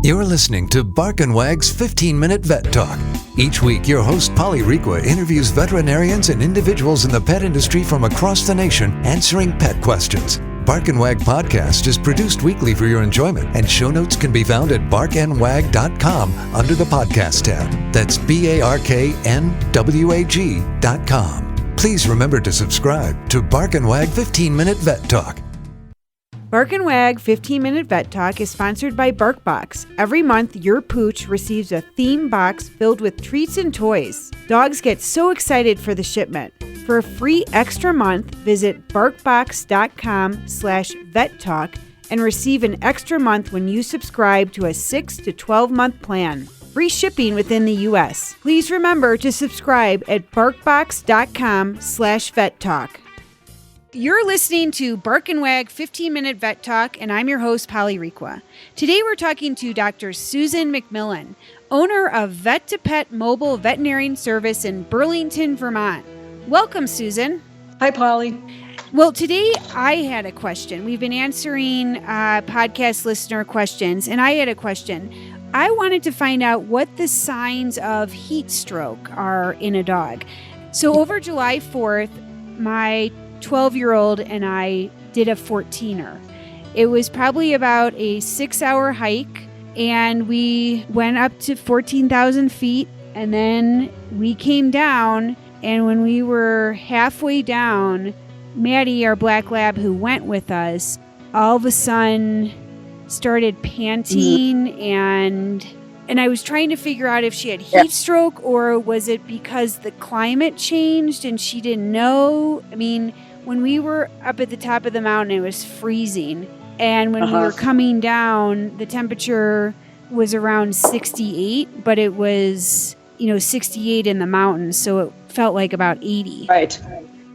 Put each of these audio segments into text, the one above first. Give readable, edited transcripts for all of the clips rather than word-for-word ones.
You're listening to Bark and Wag's 15-Minute Vet Talk. Each week, your host, Polly ReQua, interviews veterinarians and individuals in the pet industry from across the nation answering pet questions. Bark and Wag podcast is produced weekly for your enjoyment, and show notes can be found at barkandwag.com under the podcast tab. That's BARKNWAG.com. Please remember to subscribe to Bark and Wag 15-Minute Vet Talk. Bark and Wag 15-Minute Vet Talk is sponsored by BarkBox. Every month, your pooch receives a theme box filled with treats and toys. Dogs get so excited for the shipment. For a free extra month, visit barkbox.com/vettalk and receive an extra month when you subscribe to a 6 to 12-month plan. Free shipping within the U.S. Please remember to subscribe at barkbox.com/vettalk. You're listening to Bark and Wag 15-Minute Vet Talk, and I'm your host, Polly ReQua. Today we're talking to Dr. Susan McMillan, owner of Pet Mobile Veterinary Service in Burlington, Vermont. Welcome, Susan. Hi, Polly. Well, today I had a question. We've been answering podcast listener questions, and I had a question. I wanted to find out what the signs of heat stroke are in a dog. So over July 4th, my 12-year-old and I did a 14er. It was probably about a 6-hour hike, and we went up to 14,000 feet, and then we came down, and when we were halfway down, Maddie, our black lab who went with us, all of a sudden started panting, and I was trying to figure out if she had heat stroke, or was it because the climate changed and she didn't know? I mean, when we were up at the top of the mountain, it was freezing. And when we were coming down, the temperature was around 68, but it was, 68 in the mountains. So it felt like about 80. Right.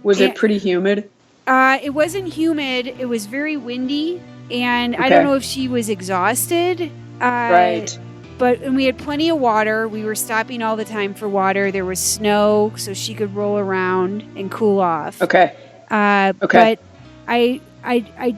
Was it pretty humid? It wasn't humid. It was very windy. And I don't know if she was exhausted. Right. And we had plenty of water. We were stopping all the time for water. There was snow, so she could roll around and cool off. Okay. But I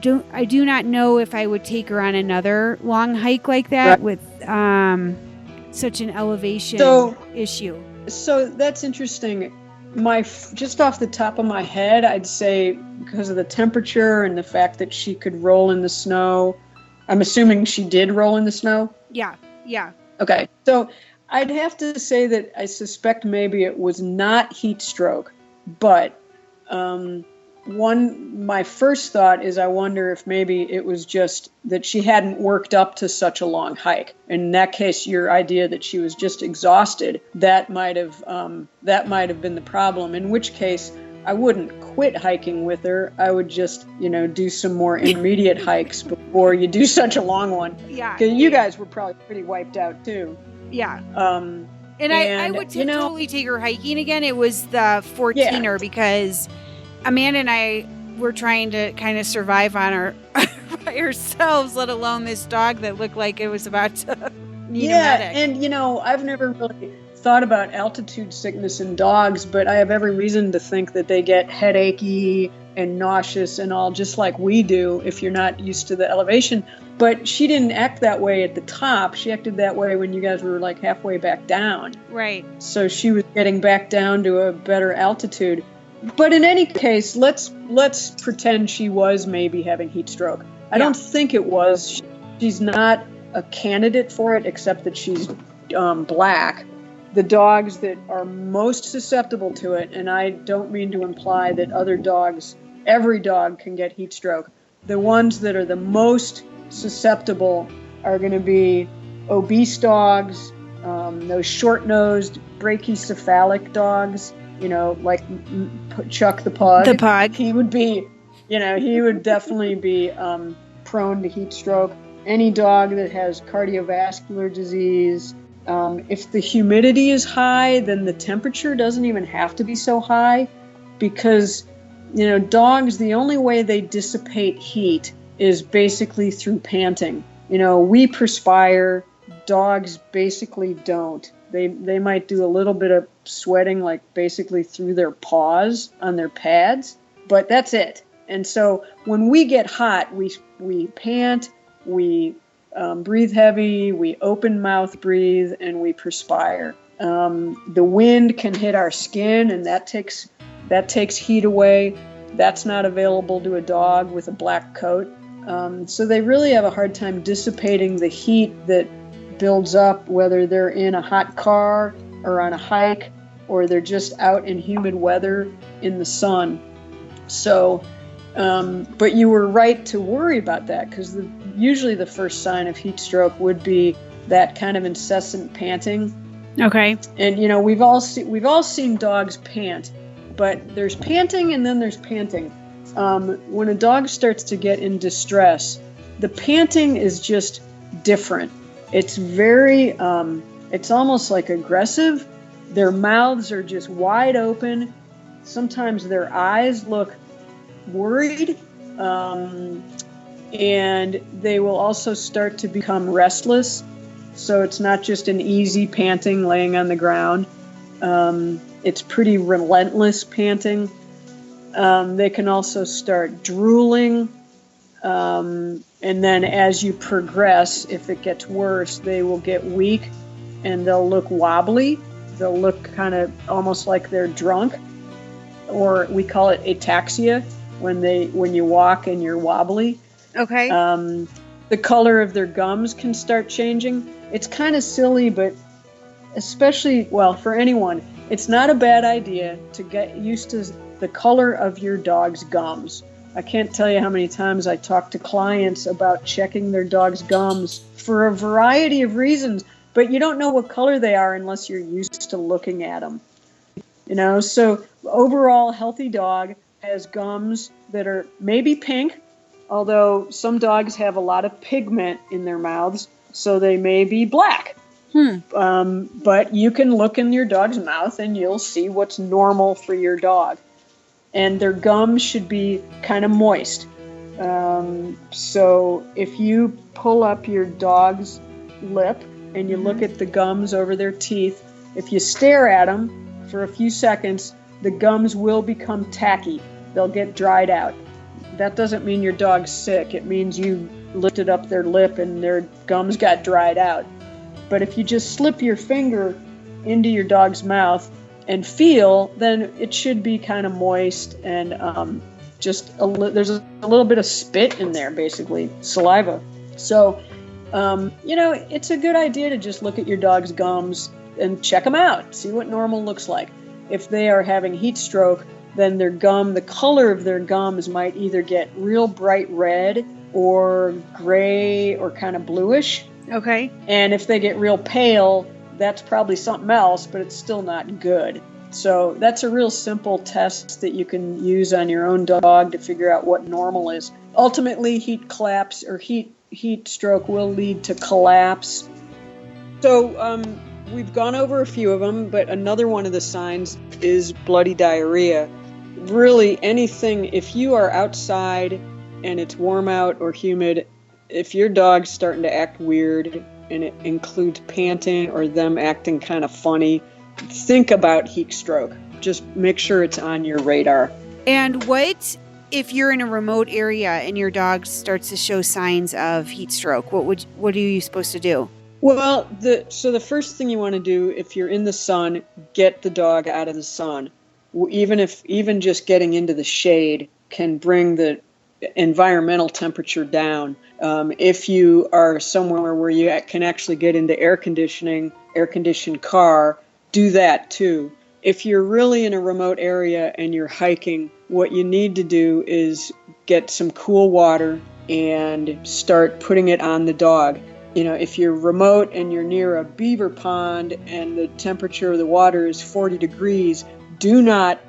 do not know if I would take her on another long hike like that with such an elevation issue. So that's interesting. Just off the top of my head, I'd say because of the temperature and the fact that she could roll in the snow. I'm assuming she did roll in the snow? Yeah. Okay. So I'd have to say that I suspect maybe it was not heat stroke, but my first thought is I wonder if maybe it was just that she hadn't worked up to such a long hike. In that case, your idea that she was just exhausted, that might have been the problem, in which case I wouldn't quit hiking with her. I would just, do some more intermediate hikes before you do such a long one. Yeah. Because you guys were probably pretty wiped out too. Yeah. And I would totally take her hiking again. It was the 14er because Amanda and I were trying to kind of survive on her by ourselves, let alone this dog that looked like it was about to need a medic. And I've never really thought about altitude sickness in dogs, but I have every reason to think that they get headachy and nauseous and all, just like we do if you're not used to the elevation. But she didn't act that way at the top. She acted that way when you guys were like halfway back down. Right. So she was getting back down to a better altitude. But in any case, let's pretend she was maybe having heat stroke. I don't think it was. She's not a candidate for it, except that she's black. The dogs that are most susceptible to it, and I don't mean to imply that every dog can get heat stroke. The ones that are the most susceptible are going to be obese dogs, those short-nosed brachycephalic dogs, like Chuck the Pug. The Pug. He would be, he would definitely be prone to heat stroke. Any dog that has cardiovascular disease. If the humidity is high, then the temperature doesn't even have to be so high because, dogs, the only way they dissipate heat is basically through panting. We perspire, dogs basically don't. They might do a little bit of sweating, like basically through their paws on their pads, but that's it. And so when we get hot, we pant, we breathe heavy, we open mouth breathe, and we perspire. The wind can hit our skin, and that takes heat away. That's not available to a dog with a black coat. So they really have a hard time dissipating the heat that builds up, whether they're in a hot car or on a hike, or they're just out in humid weather in the sun. So, but you were right to worry about that, because usually the first sign of heat stroke would be that kind of incessant panting. Okay. And we've all seen dogs pant, but there's panting and then there's panting. When a dog starts to get in distress, the panting is just different. It's very, it's almost like aggressive. Their mouths are just wide open. Sometimes their eyes look worried. And they will also start to become restless. So it's not just an easy panting laying on the ground. It's pretty relentless panting. They can also start drooling. And then as you progress, if it gets worse, they will get weak and they'll look wobbly. They'll look kind of almost like they're drunk, or we call it ataxia, when you walk and you're wobbly. Okay. The color of their gums can start changing. It's kind of silly, but especially, well, for anyone, it's not a bad idea to get used to the color of your dog's gums. I can't tell you how many times I talk to clients about checking their dog's gums for a variety of reasons, but you don't know what color they are unless you're used to looking at them. So overall, healthy dog has gums that are maybe pink, although some dogs have a lot of pigment in their mouths, so they may be black. But you can look in your dog's mouth and you'll see what's normal for your dog. And their gums should be kind of moist. So if you pull up your dog's lip and you look at the gums over their teeth, if you stare at them for a few seconds, the gums will become tacky. They'll get dried out. That doesn't mean your dog's sick. It means you lifted up their lip and their gums got dried out. But if you just slip your finger into your dog's mouth and feel, then it should be kind of moist and there's a little bit of spit in there, basically, saliva. So, it's a good idea to just look at your dog's gums and check them out, see what normal looks like. If they are having heat stroke, then the color of their gums might either get real bright red or gray or kind of bluish. Okay. And if they get real pale, that's probably something else, but it's still not good. So that's a real simple test that you can use on your own dog to figure out what normal is. Ultimately, heat collapse or heat stroke will lead to collapse. So we've gone over a few of them, but another one of the signs is bloody diarrhea. Really, anything, if you are outside and it's warm out or humid, if your dog's starting to act weird, and it includes panting or them acting kind of funny, think about heat stroke. Just make sure it's on your radar. And what if you're in a remote area and your dog starts to show signs of heat stroke? What are you supposed to do? Well, the first thing you want to do if you're in the sun, get the dog out of the sun. Even just getting into the shade can bring the environmental temperature down. If you are somewhere where you can actually get into air-conditioned car, do that too. If you're really in a remote area and you're hiking, what you need to do is get some cool water and start putting it on the dog. If you're remote and you're near a beaver pond and the temperature of the water is 40 degrees, do not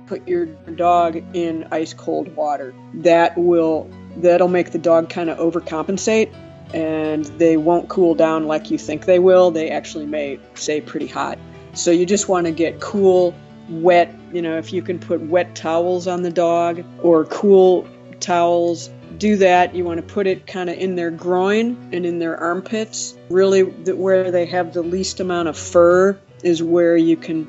put your dog in ice cold water. That'll make the dog kind of overcompensate, and they won't cool down like you think they will. They actually may stay pretty hot. So you just want to get cool, wet, if you can put wet towels on the dog or cool towels, do that. You want to put it kind of in their groin and in their armpits. Really, where they have the least amount of fur is where you can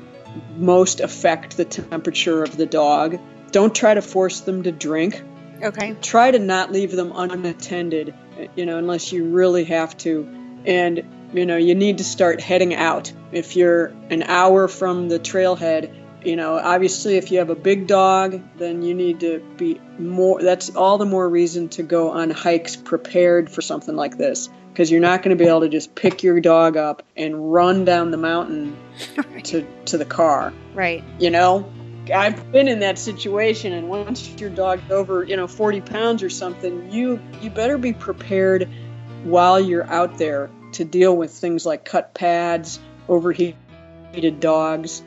most affect the temperature of the dog. Don't try to force them to drink. Okay. Try to not leave them unattended unless you really have to. And, you need to start heading out. If you're an hour from the trailhead, obviously if you have a big dog, then you need to be more, that's all the more reason to go on hikes prepared for something like this. Because you're not going to be able to just pick your dog up and run down the mountain to the car. Right. I've been in that situation, and once your dog's over, 40 pounds or something, you better be prepared while you're out there to deal with things like cut pads, overheated dogs.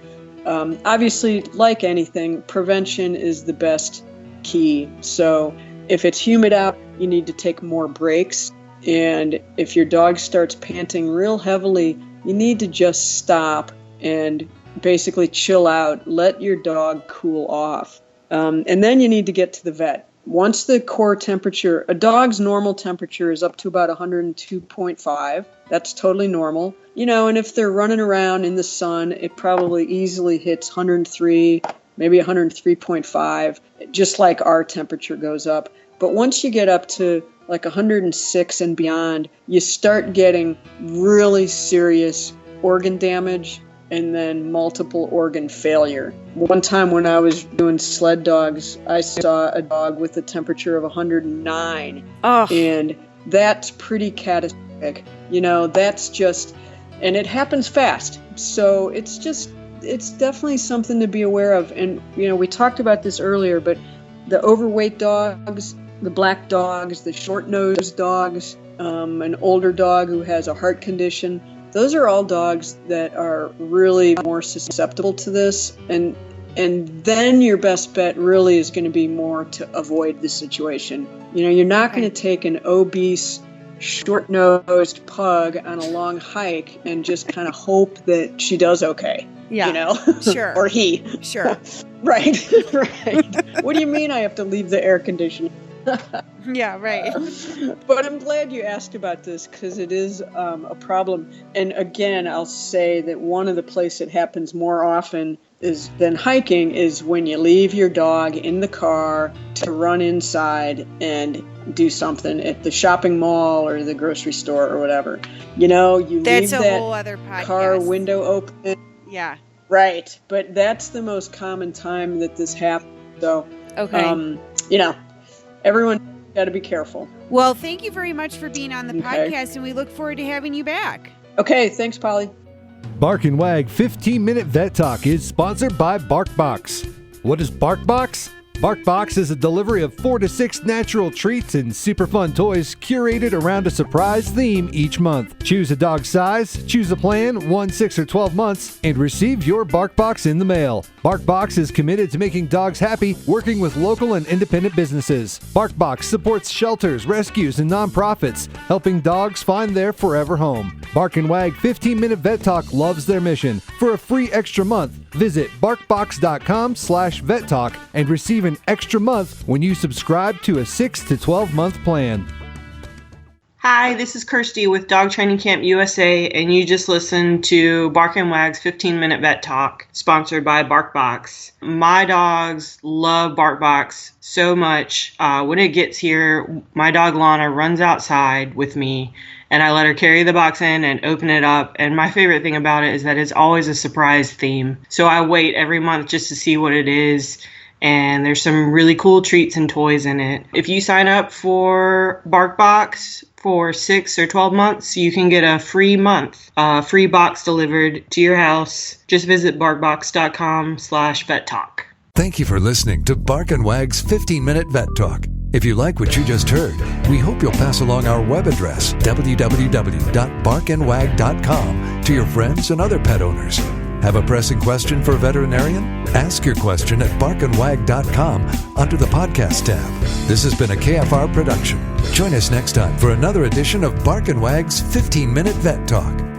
Obviously, like anything, prevention is the best key. So if it's humid out, you need to take more breaks. And if your dog starts panting real heavily, you need to just stop and basically chill out, let your dog cool off. And then you need to get to the vet. Once the core temperature, a dog's normal temperature is up to about 102.5. That's totally normal. And if they're running around in the sun, it probably easily hits 103, maybe 103.5, just like our temperature goes up. But once you get up to like 106 and beyond, you start getting really serious organ damage and then multiple organ failure. One time when I was doing sled dogs, I saw a dog with a temperature of 109. Oh. And that's pretty catastrophic. That's just, and it happens fast. So it's definitely something to be aware of. And, we talked about this earlier, but the overweight dogs, the black dogs, the short-nosed dogs, an older dog who has a heart condition, those are all dogs that are really more susceptible to this. And then your best bet really is going to be more to avoid the situation. You're not going to take an obese, short-nosed pug on a long hike and just kind of hope that she does okay. Yeah. Sure. Or he. Sure. Right. What do you mean I have to leave the air conditioner? Yeah, right. But I'm glad you asked about this because it is a problem. And again, I'll say that one of the places it happens more often than hiking is when you leave your dog in the car to run inside and do something at the shopping mall or the grocery store or whatever. You that's leave that whole other podcast. Car window open. Yeah. Right. But that's the most common time that this happens. So, okay. Everyone got to be careful. Well, thank you very much for being on the podcast, and we look forward to having you back. Okay, thanks, Polly. Bark and Wag 15-Minute Vet Talk is sponsored by BarkBox. What is BarkBox? BarkBox is a delivery of 4 to 6 natural treats and super fun toys curated around a surprise theme each month. Choose a dog size, choose a plan, 1, 6, or 12 months, and receive your BarkBox in the mail. BarkBox is committed to making dogs happy, working with local and independent businesses. BarkBox supports shelters, rescues, and nonprofits, helping dogs find their forever home. Bark and Wag 15-Minute Vet Talk loves their mission. For a free extra month, visit barkbox.com/vet talk and receive an extra month when you subscribe to a 6 to 12 month plan. Hi, this is Kirsty with Dog Training Camp USA, and you just listened to Bark and Wag's 15-Minute Vet Talk, sponsored by BarkBox. My dogs love BarkBox so much. When it gets here, my dog Lana runs outside with me, and I let her carry the box in and open it up. And my favorite thing about it is that it's always a surprise theme. So I wait every month just to see what it is. And there's some really cool treats and toys in it. If you sign up for BarkBox for 6 or 12 months, you can get a free month, free box delivered to your house. Just visit barkbox.com/vet talk. Thank you for listening to Bark and Wag's 15-Minute Vet Talk. If you like what you just heard, we hope you'll pass along our web address, www.barkandwag.com, to your friends and other pet owners. Have a pressing question for a veterinarian? Ask your question at barkandwag.com under the podcast tab. This has been a KFR production. Join us next time for another edition of Bark and Wag's 15-Minute Vet Talk.